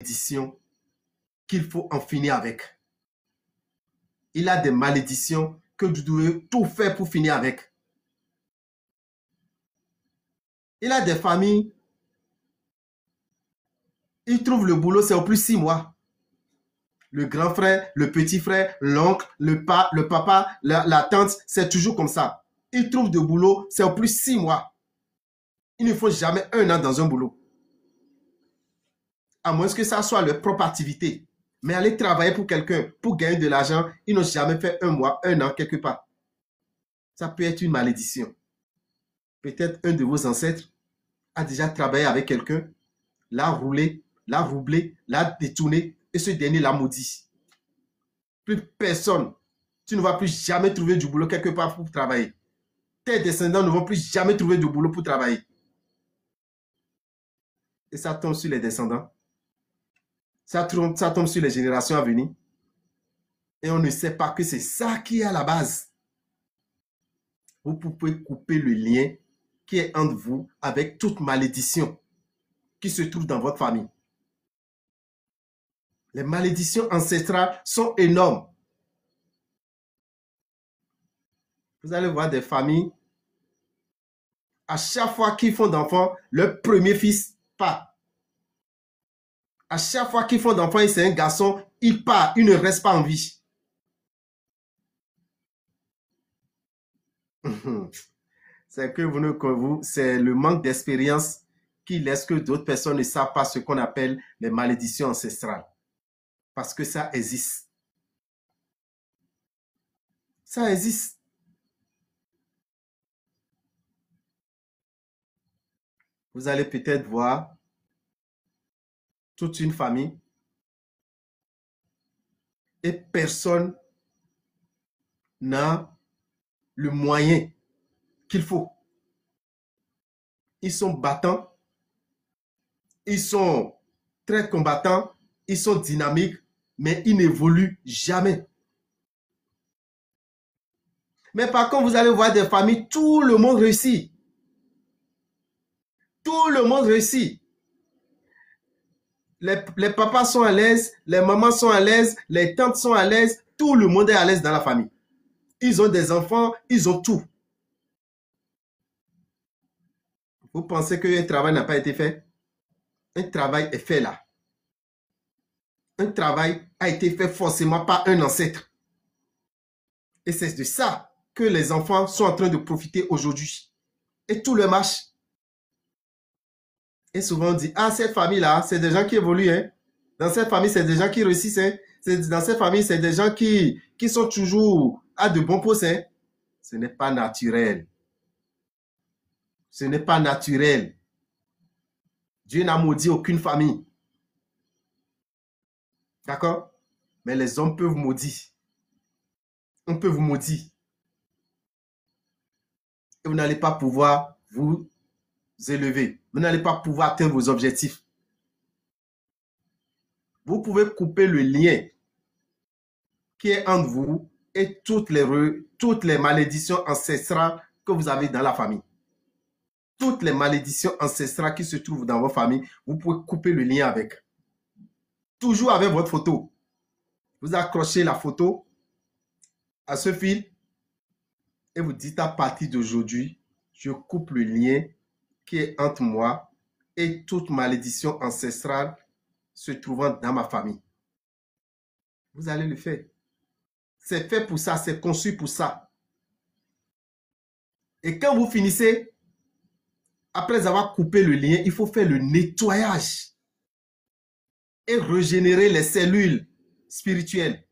malédictions qu'il faut en finir avec. Il a des malédictions que vous devez tout faire pour finir avec. Il a des familles, ils trouvent le boulot, c'est au plus 6 mois. Le grand frère, le petit frère, l'oncle, le papa, la tante, c'est toujours comme ça. Ils trouvent de boulot, c'est au plus 6 mois. Il ne faut jamais 1 an dans un boulot. À moins que ça soit leur propre activité. Mais aller travailler pour quelqu'un, pour gagner de l'argent, ils n'ont jamais fait 1 mois, 1 an quelque part. Ça peut être une malédiction. Peut-être un de vos ancêtres a déjà travaillé avec quelqu'un, l'a roulé, l'a roublé, l'a détourné, et ce dernier l'a maudit. Plus personne. Tu ne vas plus jamais trouver du boulot quelque part pour travailler. Tes descendants ne vont plus jamais trouver du boulot pour travailler. Et ça tombe sur les descendants. Ça tombe sur les générations à venir. Et on ne sait pas que c'est ça qui est à la base. Vous pouvez couper le lien qui est entre vous avec toute malédiction qui se trouve dans votre famille. Les malédictions ancestrales sont énormes. Vous allez voir des familles, à chaque fois qu'ils font d'enfants, leur premier fils part. À chaque fois qu'ils font d'enfants et c'est un garçon, il part, il ne reste pas en vie. C'est que c'est le manque d'expérience qui laisse que d'autres personnes ne savent pas ce qu'on appelle les malédictions ancestrales. Parce que ça existe. Ça existe. Vous allez peut-être voir toute une famille et personne n'a le moyen qu'il faut. Ils sont battants, ils sont très combattants, ils sont dynamiques, mais ils n'évoluent jamais. Mais par contre, vous allez voir des familles, tout le monde réussit. Tout le monde réussit. Les papas sont à l'aise, les mamans sont à l'aise, les tantes sont à l'aise, tout le monde est à l'aise dans la famille. Ils ont des enfants, ils ont tout. Vous pensez qu'un travail n'a pas été fait? Un travail est fait là. Un travail a été fait forcément par un ancêtre. Et c'est de ça que les enfants sont en train de profiter aujourd'hui. Et tout le marche. Et souvent on dit, ah, cette famille-là, c'est des gens qui évoluent. Hein. Dans cette famille, c'est des gens qui réussissent. Hein. Dans cette famille, c'est des gens qui sont toujours à de bons postes. Hein. Ce n'est pas naturel. Ce n'est pas naturel. Dieu n'a maudit aucune famille. D'accord? Mais les hommes peuvent maudire. On peut vous maudire. Et vous n'allez pas pouvoir vous élever. Vous n'allez pas pouvoir atteindre vos objectifs. Vous pouvez couper le lien qui est entre vous et toutes les malédictions ancestrales que vous avez dans la famille. Toutes les malédictions ancestrales qui se trouvent dans vos familles, vous pouvez couper le lien avec. Toujours avec votre photo. Vous accrochez la photo à ce fil et vous dites à partir d'aujourd'hui, je coupe le lien qui est entre moi et toute malédiction ancestrale se trouvant dans ma famille. Vous allez le faire. C'est fait pour ça, c'est conçu pour ça. Et quand vous finissez, après avoir coupé le lien, il faut faire le nettoyage et régénérer les cellules spirituelles.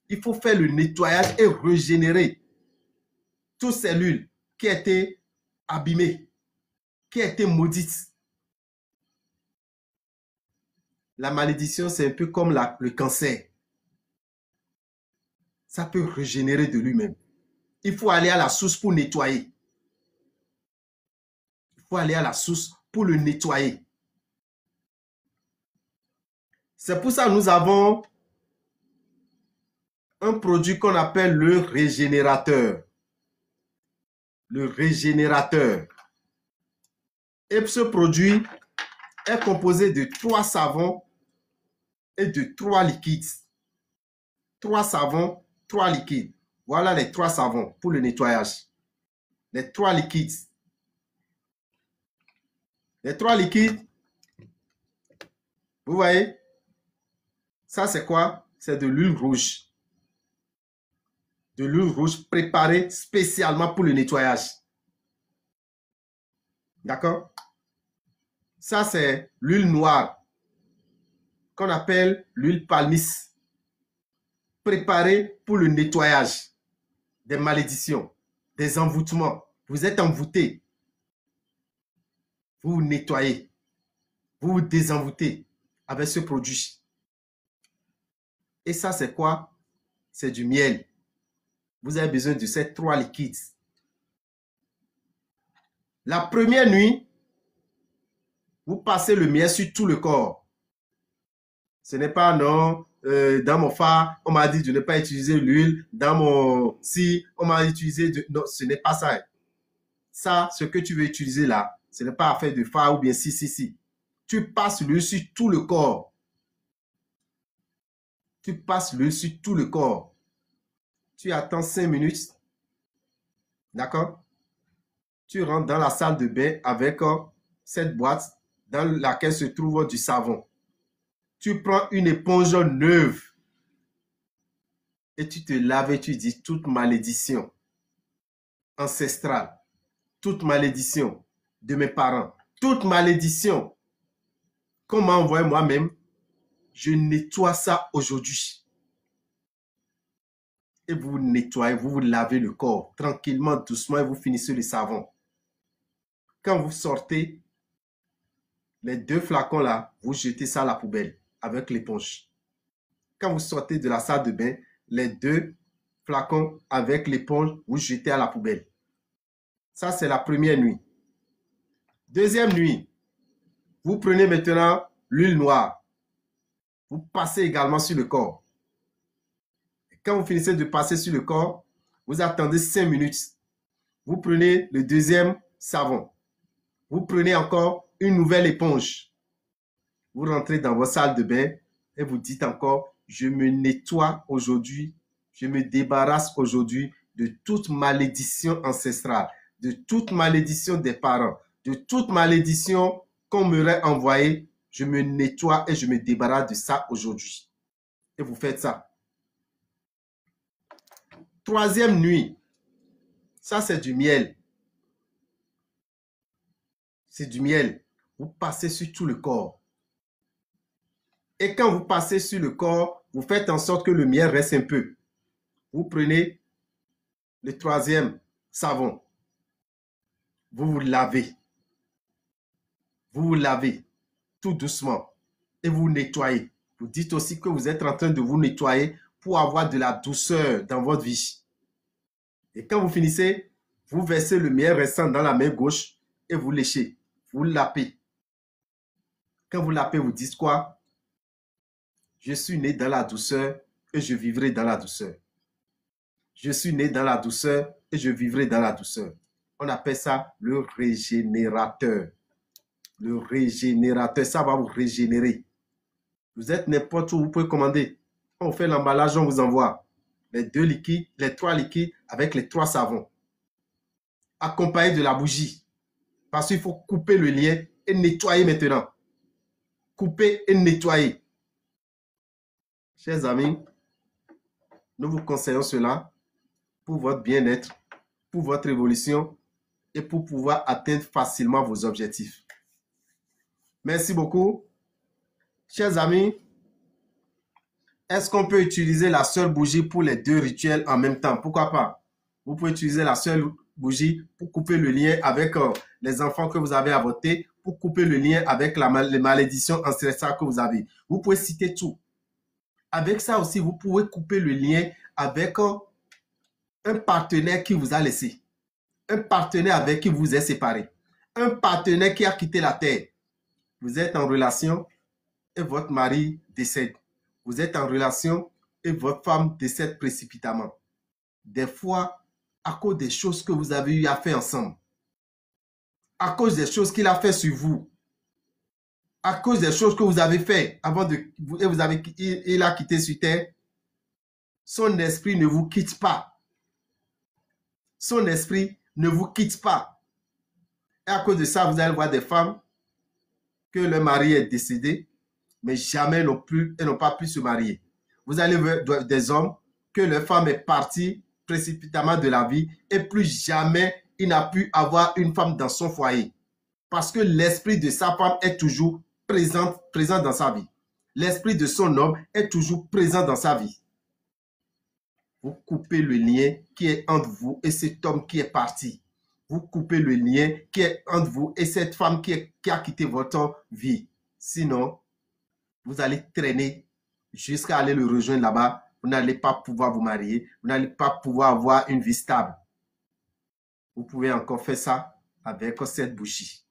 Il faut faire le nettoyage et régénérer toutes ces cellules qui étaient abîmées, qui étaient maudites. La malédiction, c'est un peu comme le cancer. Ça peut régénérer de lui-même. Il faut aller à la source pour nettoyer. Il faut aller à la source pour le nettoyer. C'est pour ça que nous avons un produit qu'on appelle le régénérateur. Le régénérateur. Et ce produit est composé de 3 savons et de 3 liquides. 3 savons, 3 liquides. Voilà les 3 savons pour le nettoyage. Les 3 liquides. Les 3 liquides, vous voyez, ça c'est quoi? C'est de l'huile rouge. De l'huile rouge préparée spécialement pour le nettoyage. D'accord? Ça c'est l'huile noire qu'on appelle l'huile palmis. Préparée pour le nettoyage des malédictions, des envoûtements. Vous êtes envoûté. Vous vous nettoyez. Vous vous désenvoûtez avec ce produit. Et ça, c'est quoi? C'est du miel. Vous avez besoin de ces 3 liquides. La première nuit, vous passez le miel sur tout le corps. Ce n'est pas non, dans mon phare, on m'a dit de ne pas utiliser l'huile. Dans mon si, on m'a utilisé de... Non, ce n'est pas ça. Ça, ce que tu veux utiliser là, ce n'est pas affaire de phare ou bien si. Tu passes l'huile sur tout le corps. Tu passes l'huile sur tout le corps. Tu attends 5 minutes. D'accord? Tu rentres dans la salle de bain avec cette boîte dans laquelle se trouve du savon. Tu prends une éponge neuve et tu te laves et tu dis toute malédiction ancestrale, toute malédiction de mes parents, toute malédiction qu'on m'a envoyé moi-même, je nettoie ça aujourd'hui. Et vous nettoyez, vous lavez le corps tranquillement, doucement et vous finissez le savon. Quand vous sortez, les 2 flacons là, vous jetez ça à la poubelle avec l'éponge. Quand vous sortez de la salle de bain, les 2 flacons avec l'éponge, vous jetez à la poubelle. Ça, c'est la première nuit. Deuxième nuit, vous prenez maintenant l'huile noire. Vous passez également sur le corps. Et quand vous finissez de passer sur le corps, vous attendez 5 minutes. Vous prenez le deuxième savon. Vous prenez encore une nouvelle éponge. Vous rentrez dans votre salle de bain et vous dites encore, je me nettoie aujourd'hui, je me débarrasse aujourd'hui de toute malédiction ancestrale, de toute malédiction des parents, de toute malédiction qu'on m'aurait envoyée. Je me nettoie et je me débarrasse de ça aujourd'hui. Et vous faites ça. Troisième nuit, ça c'est du miel. C'est du miel. Vous passez sur tout le corps. Et quand vous passez sur le corps, vous faites en sorte que le miel reste un peu. Vous prenez le troisième savon. Vous vous lavez. Vous vous lavez tout doucement et vous nettoyez. Vous dites aussi que vous êtes en train de vous nettoyer pour avoir de la douceur dans votre vie. Et quand vous finissez, vous versez le miel restant dans la main gauche et vous léchez. Vous lapez. Quand vous lapez, vous dites quoi? Je suis né dans la douceur et je vivrai dans la douceur. Je suis né dans la douceur et je vivrai dans la douceur. On appelle ça le régénérateur. Le régénérateur, ça va vous régénérer. Vous êtes n'importe où, vous pouvez commander. On fait l'emballage, on vous envoie les 2 liquides, les 3 liquides avec les 3 savons. Accompagné de la bougie. Parce qu'il faut couper le lien et nettoyer maintenant. Couper et nettoyer. Chers amis, nous vous conseillons cela pour votre bien-être, pour votre évolution et pour pouvoir atteindre facilement vos objectifs. Merci beaucoup. Chers amis, est-ce qu'on peut utiliser la seule bougie pour les 2 rituels en même temps? Pourquoi pas? Vous pouvez utiliser la seule bougie pour couper le lien avec les enfants que vous avez adoptés, pour couper le lien avec les malédictions ancestrales que vous avez. Vous pouvez citer tout. Avec ça aussi, vous pouvez couper le lien avec un partenaire qui vous a laissé. Un partenaire avec qui vous êtes séparé. Un partenaire qui a quitté la terre. Vous êtes en relation et votre mari décède. Vous êtes en relation et votre femme décède précipitamment. Des fois, à cause des choses que vous avez eu à faire ensemble. À cause des choses qu'il a fait sur vous. à cause des choses que vous avez faites avant de... il a quitté sur terre, son esprit ne vous quitte pas. Son esprit ne vous quitte pas. Et à cause de ça, vous allez voir des femmes que le mari est décédé, mais jamais elles n'ont pas pu se marier. Vous allez voir des hommes que leur femme est partie précipitamment de la vie et plus jamais il n'a pu avoir une femme dans son foyer. Parce que l'esprit de sa femme est toujours présent dans sa vie. L'esprit de son homme est toujours présent dans sa vie. Vous coupez le lien qui est entre vous et cet homme qui est parti. Vous coupez le lien qui est entre vous et cette femme qui a quitté votre vie. Sinon, vous allez traîner jusqu'à aller le rejoindre là-bas. Vous n'allez pas pouvoir vous marier. Vous n'allez pas pouvoir avoir une vie stable. Vous pouvez encore faire ça avec cette bougie.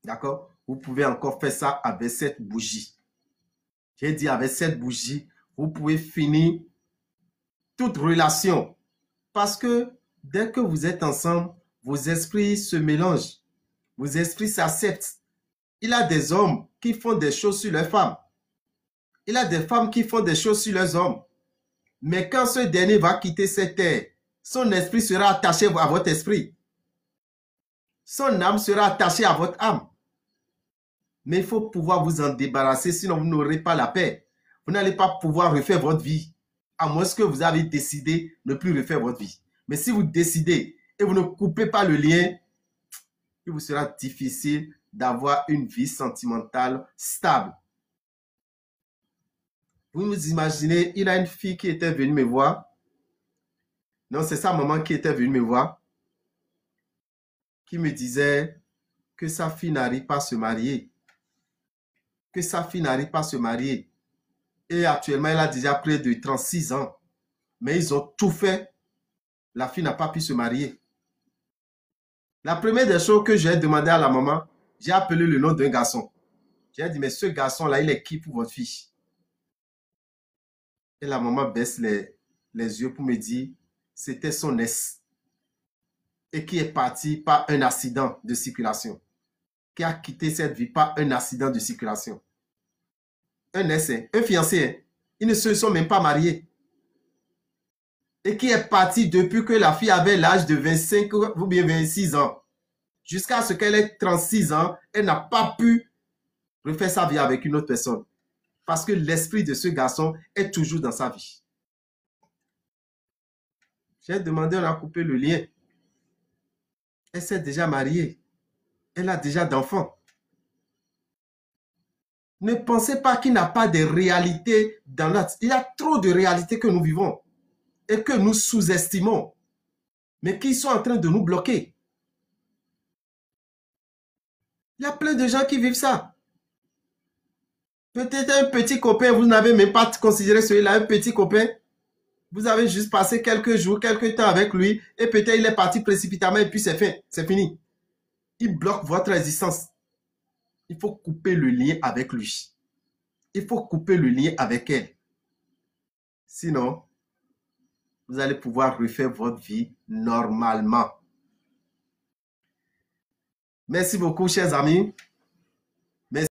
D'accord? Vous pouvez encore faire ça avec cette bougie. J'ai dit avec cette bougie, vous pouvez finir toute relation. Parce que dès que vous êtes ensemble, vos esprits se mélangent. Vos esprits s'acceptent. Il y a des hommes qui font des choses sur leurs femmes. Il y a des femmes qui font des choses sur leurs hommes. Mais quand ce dernier va quitter cette terre, son esprit sera attaché à votre esprit. Son âme sera attachée à votre âme. Mais il faut pouvoir vous en débarrasser, sinon vous n'aurez pas la paix. Vous n'allez pas pouvoir refaire votre vie, à moins que vous avez décidé de ne plus refaire votre vie. Mais si vous décidez et vous ne coupez pas le lien, il vous sera difficile d'avoir une vie sentimentale stable. Vous vous imaginez, il a une fille qui était venue me voir. Non, c'est sa maman qui était venue me voir, qui me disait que sa fille n'arrive pas à se marier. Que sa fille n'arrive pas à se marier. Et actuellement, elle a déjà près de 36 ans. Mais ils ont tout fait. La fille n'a pas pu se marier. La première des choses que j'ai demandé à la maman, j'ai appelé le nom d'un garçon. J'ai dit, mais ce garçon-là, il est qui pour votre fille? Et la maman baisse les yeux pour me dire, c'était son ex. Et qui est parti par un accident de circulation. Qui a quitté cette vie par un accident de circulation. Un ex, un fiancé, ils ne se sont même pas mariés. Et qui est parti depuis que la fille avait l'âge de 25 ou bien 26 ans. Jusqu'à ce qu'elle ait 36 ans, elle n'a pas pu refaire sa vie avec une autre personne. Parce que l'esprit de ce garçon est toujours dans sa vie. J'ai demandé, on a coupé le lien. Elle s'est déjà mariée. Elle a déjà d'enfants. Ne pensez pas qu'il n'y a pas de réalité dans notre... Il y a trop de réalités que nous vivons et que nous sous-estimons, mais qui sont en train de nous bloquer. Il y a plein de gens qui vivent ça. Peut-être un petit copain, vous n'avez même pas considéré celui-là, un petit copain. Vous avez juste passé quelques jours, quelques temps avec lui, et peut-être il est parti précipitamment et puis c'est fait, c'est fini. Il bloque votre existence. Il faut couper le lien avec lui. Il faut couper le lien avec elle. Sinon, vous allez pouvoir refaire votre vie normalement. Merci beaucoup, chers amis.